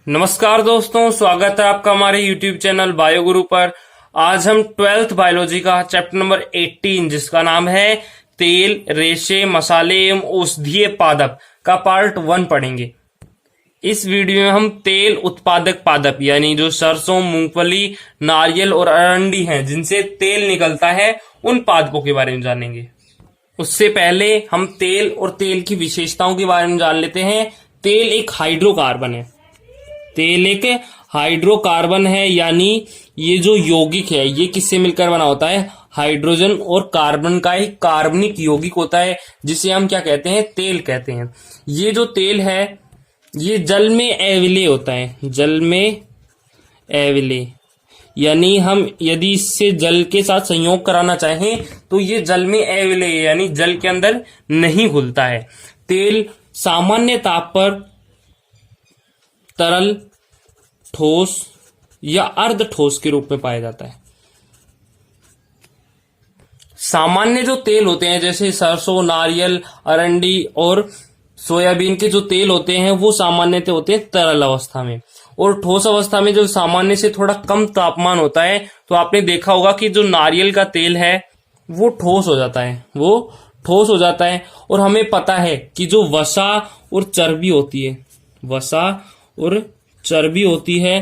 नमस्कार दोस्तों, स्वागत है आपका हमारे YouTube चैनल बायोगुरु पर। आज हम 12th बायोलॉजी का चैप्टर नंबर 18 जिसका नाम है तेल, रेशे, मसाले एवं औषधीय पादप का पार्ट 1 पढ़ेंगे। इस वीडियो में हम तेल उत्पादक पादप यानी जो सरसों, मूंगफली, नारियल और अरंडी हैं जिनसे तेल निकलता है, उन पादपों के बारे में जानेंगे। उससे पहले हम तेल और तेल की विशेषताओं के बारे में जान लेते हैं। तेल एक हाइड्रोकार्बन है। तेल एक हाइड्रोकार्बन है, यानी ये जो यौगिक है ये किससे मिलकर बना होता है? हाइड्रोजन और कार्बन का एक कार्बनिक यौगिक होता है, जिसे हम क्या कहते हैं? तेल कहते हैं। ये जो तेल है ये जल में अविलेय होता है। जल में अविलेय यानी हम यदि इससे जल के साथ संयोग कराना चाहें तो ये जल में अविलेय यानी जल के अंदर नहीं घुलता है। तेल सामान्य ताप पर तरल, ठोस या अर्ध ठोस के रूप में पाया जाता है। सामान्य जो तेल होते हैं जैसे सरसों, नारियल, अरंडी और सोयाबीन के जो तेल होते हैं वो सामान्यतः होते हैं तरल अवस्था में, और ठोस अवस्था में जो सामान्य से थोड़ा कम तापमान होता है। तो आपने देखा होगा कि जो नारियल का तेल है वो ठोस हो जाता है, वो ठोस हो जाता है। और हमें पता है कि जो वसा और चर्बी होती है, वसा और चर्बी होती है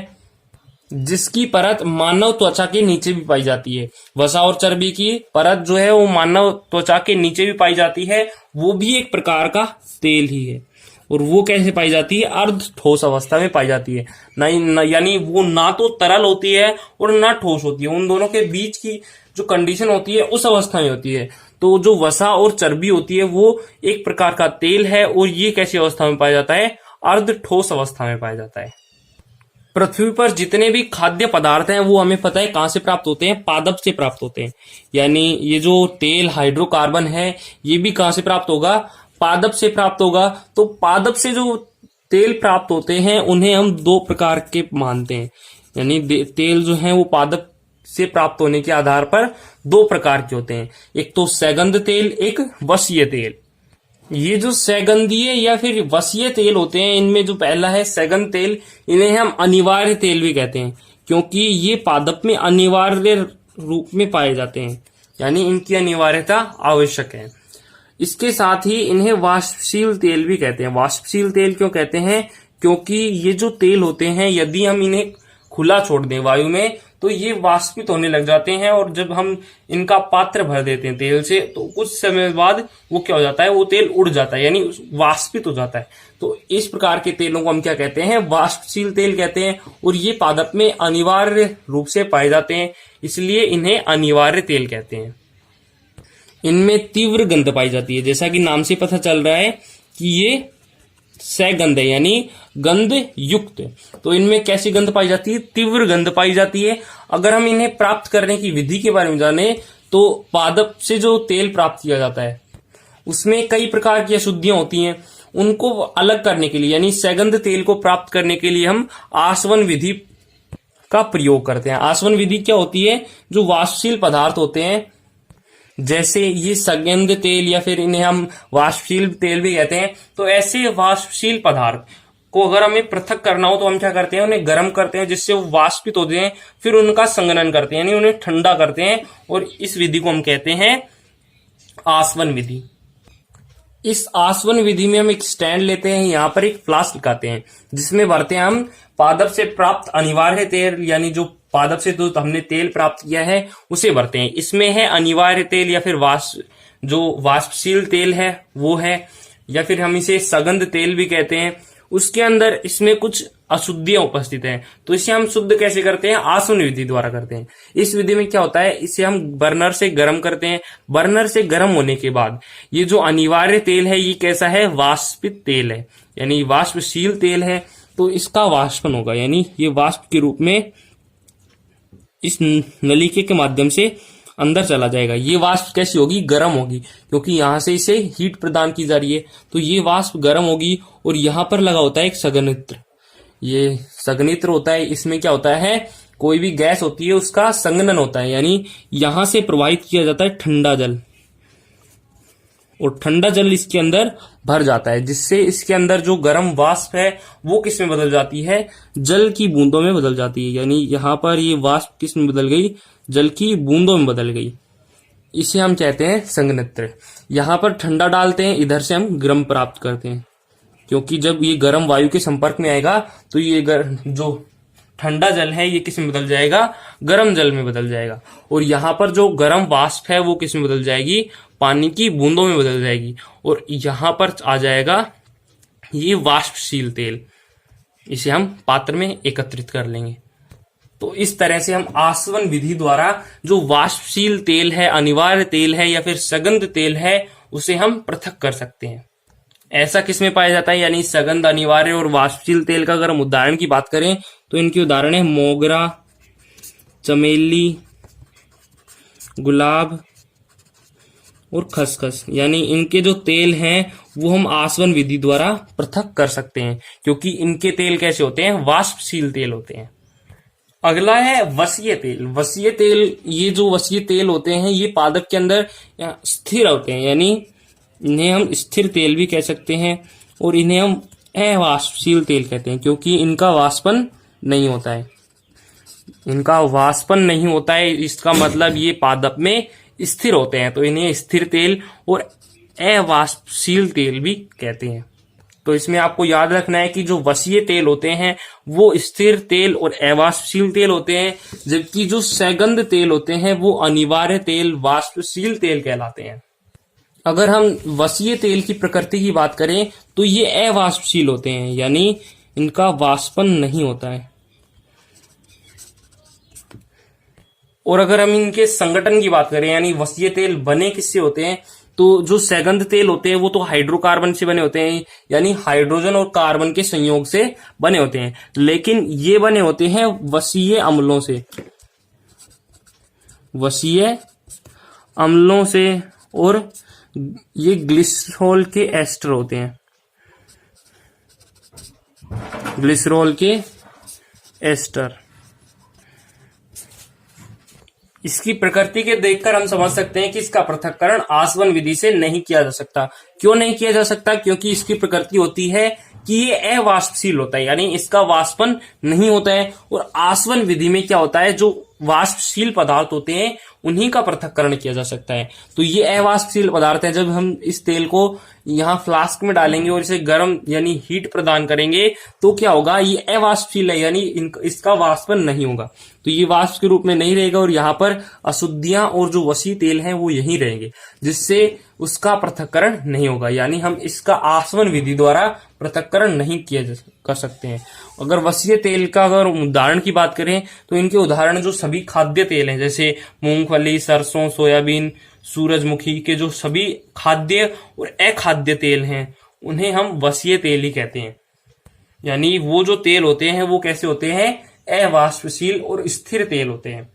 जिसकी परत मानव त्वचा के नीचे भी पाई जाती है। वसा और चर्बी की परत जो है वो मानव त्वचा के नीचे भी पाई जाती है, वो भी एक प्रकार का तेल ही है। और वो कैसे पाई जाती है? अर्ध ठोस अवस्था में पाई जाती है। यानी वो ना तो तरल होती है और ना ठोस होती है, उन दोनों के बीच की जो कंडीशन होती है उस अवस्था में होती है। तो जो वसा और चर्बी होती है वो एक प्रकार का तेल है, और ये कैसी अवस्था में पाया जाता है? अर्ध ठोस अवस्था में पाया जाता है। पृथ्वी पर जितने भी खाद्य पदार्थ हैं वो हमें पता है कहां से प्राप्त होते हैं? पादप से प्राप्त होते हैं। यानी ये जो तेल हाइड्रोकार्बन है ये भी कहां से प्राप्त होगा? पादप से प्राप्त होगा। तो पादप से जो तेल प्राप्त होते हैं उन्हें हम दो प्रकार के मानते हैं। यानी तेल जो है वो पादप से प्राप्त होने के आधार पर दो प्रकार के होते हैं। एक तो सैगंध तेल, एक वसीय तेल। ये जो सैगंधीय या फिर वसीय तेल होते हैं, इनमें जो पहला है सैगंध तेल, इन्हें हम अनिवार्य तेल भी कहते हैं, क्योंकि ये पादप में अनिवार्य रूप में पाए जाते हैं, यानी इनकी अनिवार्यता आवश्यक है। इसके साथ ही इन्हें वाष्पशील तेल भी कहते हैं। वाष्पशील तेल क्यों कहते हैं? क्योंकि ये जो तेल होते हैं यदि हम इन्हें खुला छोड़ दें वायु में तो ये वाष्पित होने लग जाते हैं, और जब हम इनका पात्र भर देते हैं तेल से तो कुछ समय बाद वो क्या हो जाता है? वो तेल उड़ जाता है, यानी वाष्पित हो जाता है। तो इस प्रकार के तेलों को हम क्या कहते हैं? वाष्पशील तेल कहते हैं। और ये पादप में अनिवार्य रूप से पाए जाते हैं, इसलिए इन्हें अनिवार्य तेल कहते हैं। इनमें तीव्र गंध पाई जाती है, जैसा कि नाम से पता चल रहा है कि ये सैगंध है यानी गंध युक्त। तो इनमें कैसी गंध पाई जाती है? तीव्र गंध पाई जाती है। अगर हम इन्हें प्राप्त करने की विधि के बारे में जाने तो पादप से जो तेल प्राप्त किया जाता है उसमें कई प्रकार की अशुद्धियां होती हैं। उनको अलग करने के लिए यानी सैगंध तेल को प्राप्त करने के लिए हम आसवन विधि का प्रयोग करते हैं। आसवन विधि क्या होती है? जो वाष्पशील पदार्थ होते हैं जैसे ये सगंध तेल या फिर इन्हें हम वाष्पशील तेल भी कहते हैं, तो ऐसे वाष्पशील पदार्थ को अगर हमें पृथक करना हो तो हम क्या करते हैं? उन्हें गर्म करते हैं जिससे वो वाष्पित होते हैं, फिर उनका संघनन करते हैं यानी उन्हें ठंडा करते हैं, और इस विधि को हम कहते हैं आसवन विधि। इस आसवन विधि में हम एक स्टैंड लेते हैं, यहाँ पर एक फ्लास्क लगाते हैं जिसमें भरते हैं हम पादप से प्राप्त अनिवार्य तेल, यानी जो पादप से तो हमने तेल प्राप्त किया है उसे भरते हैं। इसमें है अनिवार्य तेल या फिर जो वाष्पशील तेल है वो है, या फिर हम इसे सगंध तेल भी कहते हैं। उसके अंदर इसमें कुछ अशुद्धियां उपस्थित हैं, तो इसे हम शुद्ध कैसे करते हैं? आसवन विधि द्वारा करते हैं। इस विधि में क्या होता है? इसे हम बर्नर से गर्म करते हैं। बर्नर से गर्म होने के बाद ये जो अनिवार्य तेल है ये कैसा है? वाष्पित तेल है, यानी वाष्पशील तेल है। तो इसका वाष्पन होगा, यानी ये वाष्प के रूप में इस नलिके के माध्यम से अंदर चला जाएगा। ये वाष्प कैसी होगी? गर्म होगी, क्योंकि यहां से इसे हीट प्रदान की जा रही है। तो ये वाष्प गर्म होगी, और यहां पर लगा होता है एक संघनित्र। ये संघनित्र होता है, इसमें क्या होता है? कोई भी गैस होती है उसका संघनन होता है, यानी यहां से प्रवाहित किया जाता है ठंडा जल। और ठंडा जल इसके अंदर भर जाता है, जिससे इसके अंदर जो गर्म वाष्प है वो किस में बदल जाती है, जल की बूंदों में बदल जाती है। यानी यहाँ पर ये वाष्प किस में बदल गई, जल की बूंदों में बदल गई। इसे हम कहते हैं संघनित्र। यहाँ पर ठंडा डालते हैं, इधर से हम गर्म प्राप्त करते हैं, क्योंकि जब ये गर्म वायु के संपर्क में आएगा तो ये जो ठंडा जल है ये किस में बदल जाएगा, गर्म जल में बदल जाएगा। और यहाँ पर जो गर्म वाष्प है वो किस में बदल जाएगी, पानी की बूंदों में बदल जाएगी। और यहाँ पर आ जाएगा ये वाष्पशील तेल, इसे हम पात्र में एकत्रित कर लेंगे। तो इस तरह से हम आसवन विधि द्वारा जो वाष्पशील तेल है, अनिवार्य तेल है या फिर सगंध तेल है, उसे हम पृथक कर सकते हैं। ऐसा किसमें पाया जाता है, यानी सगंध, अनिवार्य और वाष्पशील तेल का अगर हम उदाहरण की बात करें तो इनके उदाहरण है मोगरा, चमेली, गुलाब और खसखस। यानी इनके जो तेल हैं वो हम आसवन विधि द्वारा पृथक कर सकते हैं, क्योंकि इनके तेल कैसे होते हैं, वाष्पशील तेल होते हैं। अगला है वसीय तेल। वसीय तेल, ये जो वसीय तेल होते हैं ये पादप के अंदर स्थिर होते हैं, यानी इन्हें हम स्थिर तेल भी कह सकते हैं। और इन्हें हम अवाष्पशील तेल कहते हैं, क्योंकि इनका वाष्पन नहीं होता है। इनका वाष्पन नहीं होता है, इसका मतलब ये पादप में स्थिर होते हैं, तो इन्हें स्थिर तेल और अवाष्पशील तेल भी कहते हैं। तो इसमें आपको याद रखना है कि जो वसीय तेल होते हैं वो स्थिर तेल और अवाष्पशील तेल होते हैं, जबकि जो सगंध तेल होते हैं वो अनिवार्य तेल, वाष्पशील तेल कहलाते हैं। अगर हम वसीय तेल की प्रकृति की बात करें तो ये अवाष्पशील होते हैं, यानी इनका वाष्पन नहीं होता है। और अगर हम इनके संगठन की बात करें, यानी वसीय तेल बने किससे होते हैं, तो जो सगंध तेल होते हैं वो तो हाइड्रोकार्बन से बने होते हैं, यानी हाइड्रोजन और कार्बन के संयोग से बने होते हैं। लेकिन ये बने होते हैं वसीय अम्लों से, वसीय अम्लों से, और ये ग्लिसरॉल के एस्टर होते हैं, ग्लिसरॉल के एस्टर। इसकी प्रकृति के देखकर हम समझ सकते हैं कि इसका पृथक्करण आसवन विधि से नहीं किया जा सकता। क्यों नहीं किया जा सकता, क्योंकि इसकी प्रकृति होती है कि ये अवाष्पशील होता है, यानी इसका वाष्पन नहीं होता है। और आसवन विधि में क्या होता है, जो वाष्पशील पदार्थ होते हैं उन्हीं का पृथक्करण किया जा सकता है। तो ये अवाष्पशील पदार्थ है। जब हम इस तेल को यहाँ फ्लास्क में डालेंगे और इसे गर्म यानी हीट प्रदान करेंगे तो क्या होगा, ये अवाष्पशील है, यानी इसका वाष्पन नहीं होगा, तो ये वाष्प के रूप में नहीं रहेगा और यहाँ पर अशुद्धियां और जो वसी तेल है वो यहीं रहेंगे, जिससे उसका पृथक्करण नहीं होगा। यानी हम इसका आसवन विधि द्वारा पृथक्करण नहीं किया कर सकते हैं। अगर वसीय तेल का अगर उदाहरण की बात करें तो इनके उदाहरण जो सभी खाद्य तेल हैं, जैसे मूंगफली, सरसों, सोयाबीन, सूरजमुखी के जो सभी खाद्य और अखाद्य तेल हैं उन्हें हम वसीय तेल ही कहते हैं। यानी वो जो तेल होते हैं वो कैसे होते हैं, अवाष्पशील और स्थिर तेल होते हैं।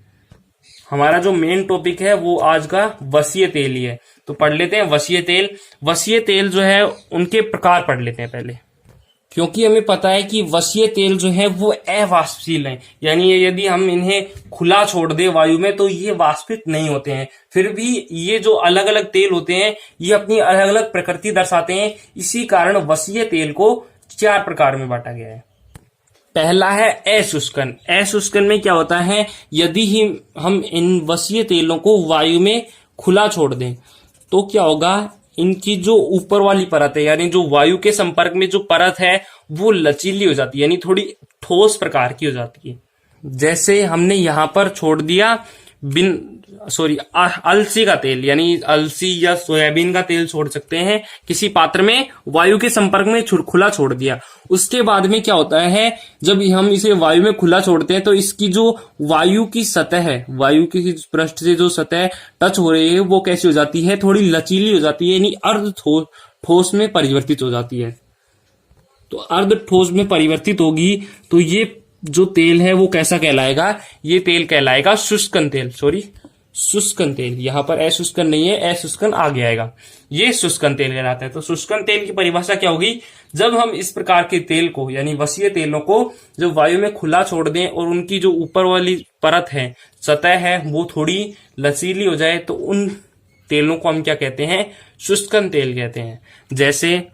हमारा जो मेन टॉपिक है वो आज का वसीय तेल ही है, तो पढ़ लेते हैं वसीय तेल। वसीय तेल जो है उनके प्रकार पढ़ लेते हैं पहले, क्योंकि हमें पता है कि वसीय तेल जो है वो अवाष्पशील है, यानी यदि हम इन्हें खुला छोड़ दें वायु में तो ये वाष्पित नहीं होते हैं। फिर भी ये जो अलग अलग तेल होते हैं ये अपनी अलग अलग प्रकृति दर्शाते हैं। इसी कारण वसीय तेल को 4 प्रकार में बांटा गया है। पहला है अशुष्कन। अशुष्कन में क्या होता है, यदि ही हम इन वसीय तेलों को वायु में खुला छोड़ दें तो क्या होगा, इनकी जो ऊपर वाली परत है, यानी जो वायु के संपर्क में जो परत है वो लचीली हो जाती है, यानी थोड़ी ठोस प्रकार की हो जाती है। जैसे हमने यहां पर छोड़ दिया अलसी का तेल, यानी अलसी या सोयाबीन का तेल छोड़ सकते हैं किसी पात्र में, वायु के संपर्क में खुला छोड़ दिया। उसके बाद में क्या होता है, जब हम इसे वायु में खुला छोड़ते हैं तो इसकी जो वायु की सतह है, वायु की पृष्ठ से जो सतह टच हो रही है वो कैसी हो जाती है, थोड़ी लचीली हो जाती है, यानी अर्ध ठोस में परिवर्तित हो जाती है। तो अर्ध ठोस में परिवर्तित होगी तो ये जो तेल है वो कैसा कहलाएगा, ये तेल कहलाएगा शुष्कन तेल। शुष्कन तेल, यहां पर अशुष्कन नहीं है, अशुष्कन आगे आएगा, ये शुष्कन तेल कहलाता है। तो शुष्कन तेल की परिभाषा क्या होगी, जब हम इस प्रकार के तेल को यानी वसीय तेलों को जब वायु में खुला छोड़ दें और उनकी जो ऊपर वाली परत है, सतह है, वो थोड़ी लचीली हो जाए तो उन तेलों को हम क्या कहते हैं, शुष्कन तेल कहते हैं, जैसे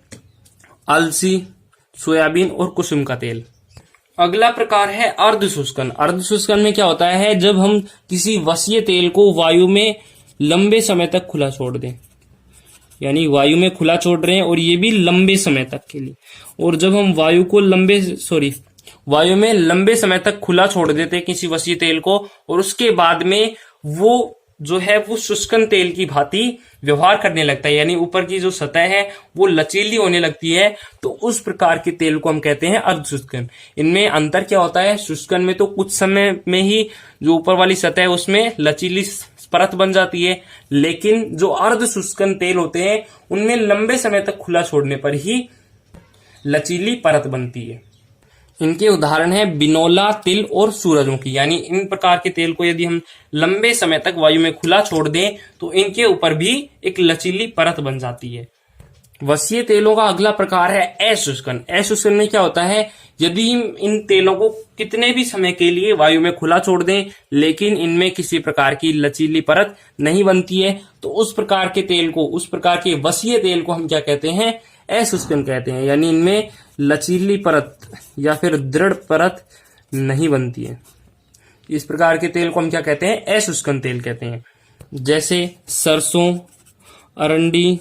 अलसी, सोयाबीन और कुसुम का तेल। अगला प्रकार है अर्ध शुष्कन। अर्ध शुष्कन में क्या होता है, जब हम किसी वसीय तेल को वायु में लंबे समय तक खुला छोड़ दें, यानी वायु में खुला छोड़ रहे हैं और ये भी लंबे समय तक के लिए, और जब हम वायु में लंबे समय तक खुला छोड़ देते हैं किसी वसीय तेल को, और उसके बाद में वो जो है वो शुष्कन तेल की भांति व्यवहार करने लगता है, यानी ऊपर की जो सतह है वो लचीली होने लगती है, तो उस प्रकार के तेल को हम कहते हैं अर्ध शुष्कन। इनमें अंतर क्या होता है, शुष्कन में तो कुछ समय में ही जो ऊपर वाली सतह है उसमें लचीली परत बन जाती है, लेकिन जो अर्ध शुष्कन तेल होते हैं उनमें लंबे समय तक खुला छोड़ने पर ही लचीली परत बनती है। इनके उदाहरण है बिनोला, तिल और सूरजमुखी। यानी इन प्रकार के तेल को यदि हम लंबे समय तक वायु में खुला छोड़ दें तो इनके ऊपर भी एक लचीली परत बन जाती है। वसीय तेलों का अगला प्रकार है अशुष्कन। अशुष्कन में क्या होता है, यदि हम इन तेलों को कितने भी समय के लिए वायु में खुला छोड़ दें लेकिन इनमें किसी प्रकार की लचीली परत नहीं बनती है, तो उस प्रकार के तेल को, उस प्रकार के वसीय तेल को हम क्या कहते हैं, अशुष्कन कहते हैं। यानी इनमें लचीली परत या फिर दृढ़ परत नहीं बनती है। इस प्रकार के तेल को हम क्या कहते हैं, अशुष्कन तेल कहते हैं। जैसे सरसों, अरंडी,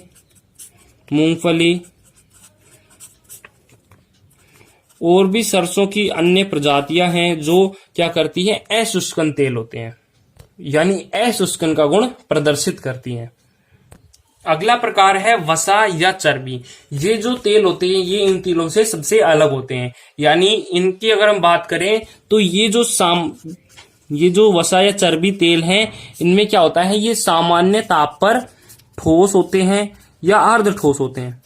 मूंगफली और भी सरसों की अन्य प्रजातियां हैं जो क्या करती हैं, अशुष्कन तेल होते हैं, यानी अशुष्कन का गुण प्रदर्शित करती हैं। अगला प्रकार है वसा या चर्बी। ये जो तेल होते हैं ये इन तेलों से सबसे अलग होते हैं। यानी इनकी अगर हम बात करें तो ये जो वसा या चर्बी तेल हैं इनमें क्या होता है, ये सामान्य ताप पर ठोस होते हैं या अर्ध ठोस होते हैं।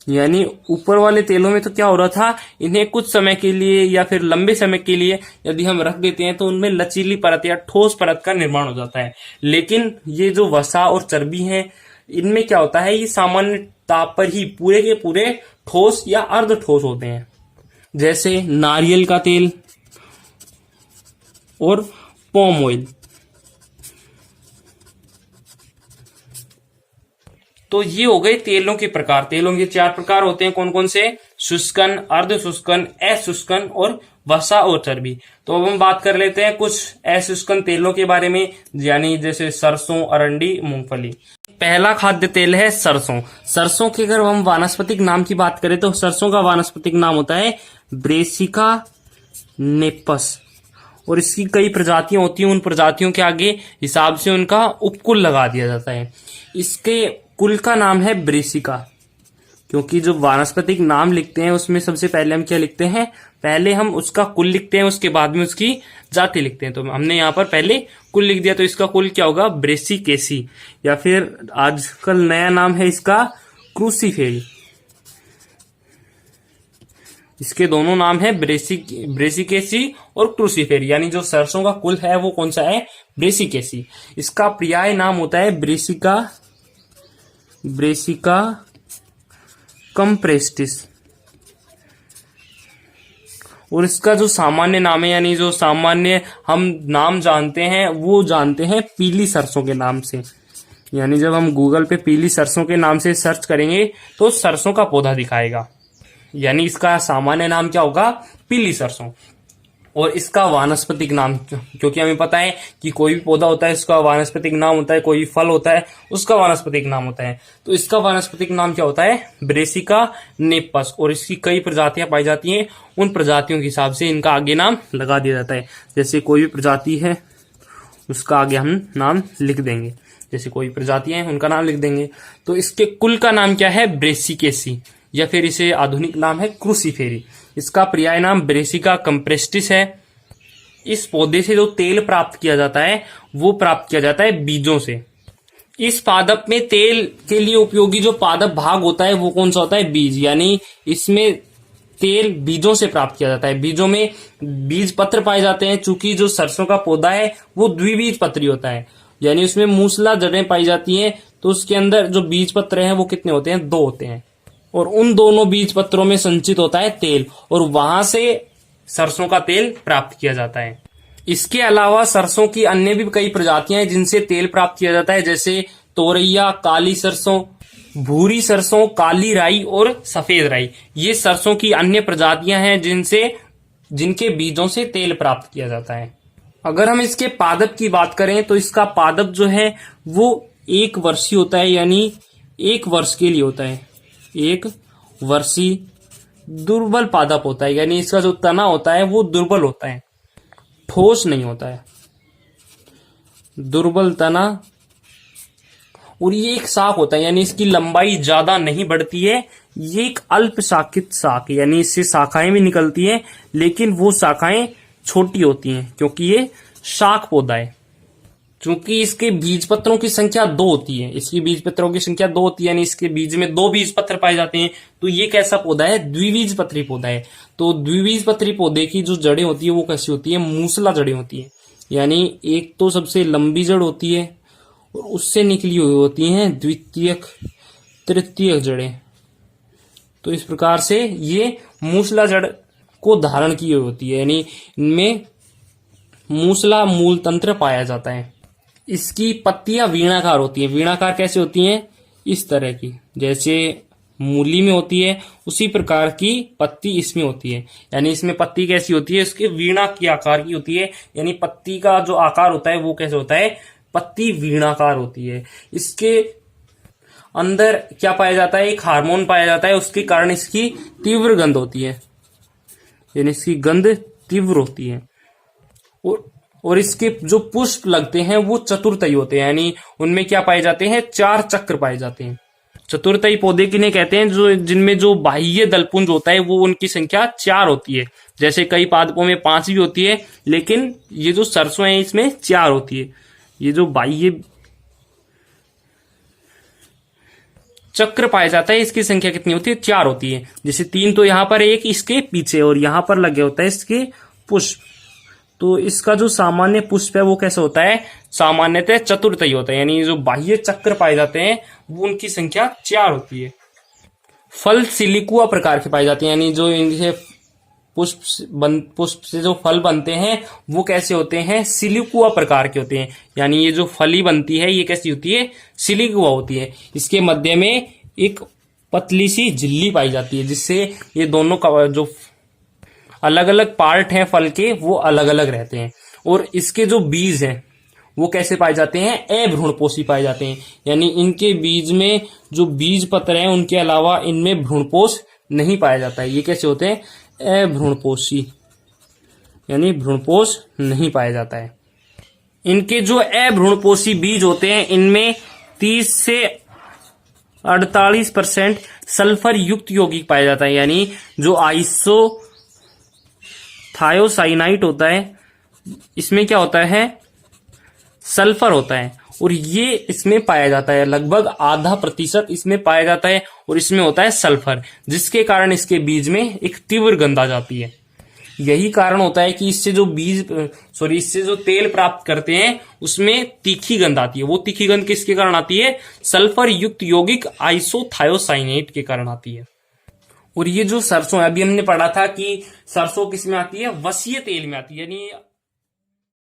यानी ऊपर वाले तेलों में तो क्या हो रहा था, इन्हें कुछ समय के लिए या फिर लंबे समय के लिए यदि हम रख देते हैं तो उनमें लचीली परत या ठोस परत का निर्माण हो जाता है। लेकिन ये जो वसा और चर्बी है इनमें क्या होता है, ये सामान्य ताप पर ही पूरे के पूरे ठोस या अर्ध ठोस होते हैं। जैसे नारियल का तेल और पॉम ऑयल। तो ये हो गए तेलों के प्रकार। तेलों के 4 प्रकार होते हैं, कौन कौन से, शुष्कन, अर्ध शुष्कन, अशुष्कन और वसा और चर्बी। तो अब हम बात कर लेते हैं कुछ अशुष्कन तेलों के बारे में, यानी जैसे सरसों, अरंडी, मूंगफली। पहला खाद्य तेल है सरसों। सरसों के अगर हम वानस्पतिक नाम की बात करें तो सरसों का वानस्पतिक नाम होता है ब्रेसिका नेपस, और इसकी कई प्रजातियां होती हैं। उन प्रजातियों के आगे हिसाब से उनका उपकुल लगा दिया जाता है। इसके कुल का नाम है ब्रेसिका, क्योंकि जो वानस्पतिक नाम लिखते हैं उसमें सबसे पहले हम क्या लिखते हैं, पहले हम उसका कुल लिखते हैं, उसके बाद में उसकी जाति लिखते हैं। तो हमने यहाँ पर पहले कुल लिख दिया, तो इसका कुल क्या होगा, ब्रेसिकेसी, या फिर आजकल नया नाम है इसका क्रूसीफेरी। इसके दोनों नाम है ब्रेसिकेसी और क्रूसीफेरी। यानी जो सरसों का कुल है वो कौन सा है, ब्रेसिकेसी। इसका पर्याय नाम होता है ब्रेसिका कंप्रेस्टिस, और इसका जो सामान्य नाम है, यानी जो सामान्य हम नाम जानते हैं वो जानते हैं पीली सरसों के नाम से। यानी जब हम गूगल पे पीली सरसों के नाम से सर्च करेंगे तो सरसों का पौधा दिखाएगा, यानी इसका सामान्य नाम क्या होगा, पीली सरसों। और इसका वानस्पतिक नाम, क्योंकि हमें पता है कि कोई भी पौधा होता है इसका वानस्पतिक नाम होता है, कोई भी फल होता है उसका वानस्पतिक नाम होता है, तो इसका वानस्पतिक नाम क्या होता है, ब्रेसिका नेपस। और इसकी कई प्रजातियां पाई जाती हैं, उन प्रजातियों के हिसाब से इनका आगे नाम लगा दिया जाता है। जैसे कोई भी प्रजाति है उसका आगे हम नाम लिख देंगे, जैसे कोई प्रजातियां हैं उनका नाम लिख देंगे। तो इसके कुल का नाम क्या है, ब्रेसिकेसी, या फिर इसे आधुनिक नाम है क्रूसीफेरी। इसका पर्याय नाम ब्रेसिका कंप्रेस्टिस है। इस पौधे से जो तेल प्राप्त किया जाता है वो प्राप्त किया जाता है बीजों से। इस पादप में तेल के लिए उपयोगी जो पादप भाग होता है वो कौन सा होता है, बीज। यानी इसमें तेल बीजों से प्राप्त किया जाता है। बीजों में बीज पत्र पाए जाते हैं। चूंकि जो सरसों का पौधा है वो द्विबीज पत्री होता है, यानी उसमें मूसला जड़ें पाई जाती हैं, तो उसके अंदर जो बीज पत्र हैं वो कितने होते हैं, 2 होते हैं, और उन दोनों बीज पत्रों में संचित होता है तेल, और वहां से सरसों का तेल प्राप्त किया जाता है। इसके अलावा सरसों की अन्य भी कई प्रजातियां हैं जिनसे तेल प्राप्त किया जाता है। जैसे तोरैया, काली सरसों, भूरी सरसों, काली राई और सफेद राई, ये सरसों की अन्य प्रजातियां हैं जिनके बीजों से तेल प्राप्त किया जाता है। अगर हम इसके पादप की बात करें तो इसका पादप जो है वो 1 वर्षीय होता है, यानी 1 वर्ष के लिए होता है। 1 वर्षीय दुर्बल पादप होता है, यानी इसका जो तना होता है वो दुर्बल होता है, ठोस नहीं होता है, दुर्बल तना। और ये एक शाख होता है, यानी इसकी लंबाई ज्यादा नहीं बढ़ती है। ये एक अल्प शाखित शाख, यानी इससे शाखाएं भी निकलती हैं, लेकिन वो शाखाएं छोटी होती हैं क्योंकि ये शाख पौधा है। चूंकि इसके बीज पत्रों की संख्या 2 होती है, इसकी बीज पत्रों की संख्या 2 होती है, यानी इसके बीज में 2 बीज पत्र पाए जाते हैं, तो ये कैसा पौधा है? द्विबीजपत्री पौधा है। तो द्विबीजपत्री पौधे की जो जड़ें होती है वो कैसी होती है? मूसला जड़ें होती है, यानी एक तो सबसे लंबी जड़ होती है और उससे निकली हुई होती हैं द्वितीयक तृतीयक जड़ें। तो इस प्रकार से ये मूसला जड़ को धारण की हुई होती है, यानी इनमें मूसला मूल तंत्र पाया जाता है। इसकी पत्तियां वीणाकार होती हैं। वीणाकार कैसे होती हैं? इस तरह की, जैसे मूली में होती है उसी प्रकार की पत्ती इसमें होती है, यानी इसमें पत्ती कैसी होती है? इसके वीणा के आकार की होती है, यानी पत्ती का जो आकार होता है वो कैसे होता है? पत्ती वीणाकार होती है। इसके अंदर क्या पाया जाता है? एक हार्मोन पाया जाता है, उसके कारण इसकी तीव्र गंध होती है, यानी इसकी गंध तीव्र होती है। और इसके जो पुष्प लगते हैं वो चतुर्थई होते हैं, यानी उनमें क्या पाए जाते हैं? 4 चक्र पाए जाते हैं। चतुर्थई पौधे किन्हें कहते हैं? जो जिनमें जो बाह्य दलपुंज होता है वो उनकी संख्या 4 होती है। जैसे कई पादपों में 5 भी होती है, लेकिन ये जो सरसों है इसमें 4 होती है। ये जो बाह्य चक्र पाया जाता है इसकी संख्या कितनी होती है? 4 होती है। जैसे 3 तो यहां पर, एक इसके पीछे और यहां पर लगे होता है इसके पुष्प। तो इसका जो सामान्य पुष्प है वो कैसा होता है? सामान्यतः चतुर्थई होता है, यानी जो बाह्य चक्र पाए जाते हैं वो उनकी संख्या 4 होती है। फल सिलिकुआ प्रकार के पाए जाते हैं, यानी जो इनसे पुष्प से जो फल बनते हैं वो कैसे होते हैं? सिलिकुआ प्रकार के होते हैं, यानी ये जो फली बनती है ये कैसी होती है? सिलिकुआ होती है। इसके मध्य में एक पतली सी झिल्ली पाई जाती है, जिससे ये दोनों का जो अलग अलग पार्ट हैं फल के वो अलग अलग रहते हैं। और इसके जो बीज हैं वो कैसे पाए जाते हैं? अभ्रूणपोषी पाए जाते हैं, यानी इनके बीज में जो बीज पत्र हैं उनके अलावा इनमें भ्रूणपोष नहीं पाया जाता है। ये कैसे होते हैं? अभ्रूणपोषी, यानी भ्रूणपोष नहीं पाया जाता है। इनके जो अभ्रूणपोषी बीज होते हैं इनमें 30 से 48% सल्फर युक्त यौगिक पाया जाता है, यानी जो आइसोथायोसाइनाइट होता है इसमें क्या होता है? सल्फर होता है, और ये इसमें पाया जाता है, लगभग आधा प्रतिशत इसमें पाया जाता है, और इसमें होता है सल्फर, जिसके कारण इसके बीज में एक तीव्र गंध आ जाती है। यही कारण होता है कि इससे जो तेल प्राप्त करते हैं उसमें तीखी गंध आती है। वो तीखी गंध किसके कारण आती है? सल्फर युक्त यौगिक आइसोथायोसाइनेट के कारण आती है। और ये जो सरसों है, अभी हमने पढ़ा था कि सरसों किस में आती है? वसीय तेल में आती है, यानी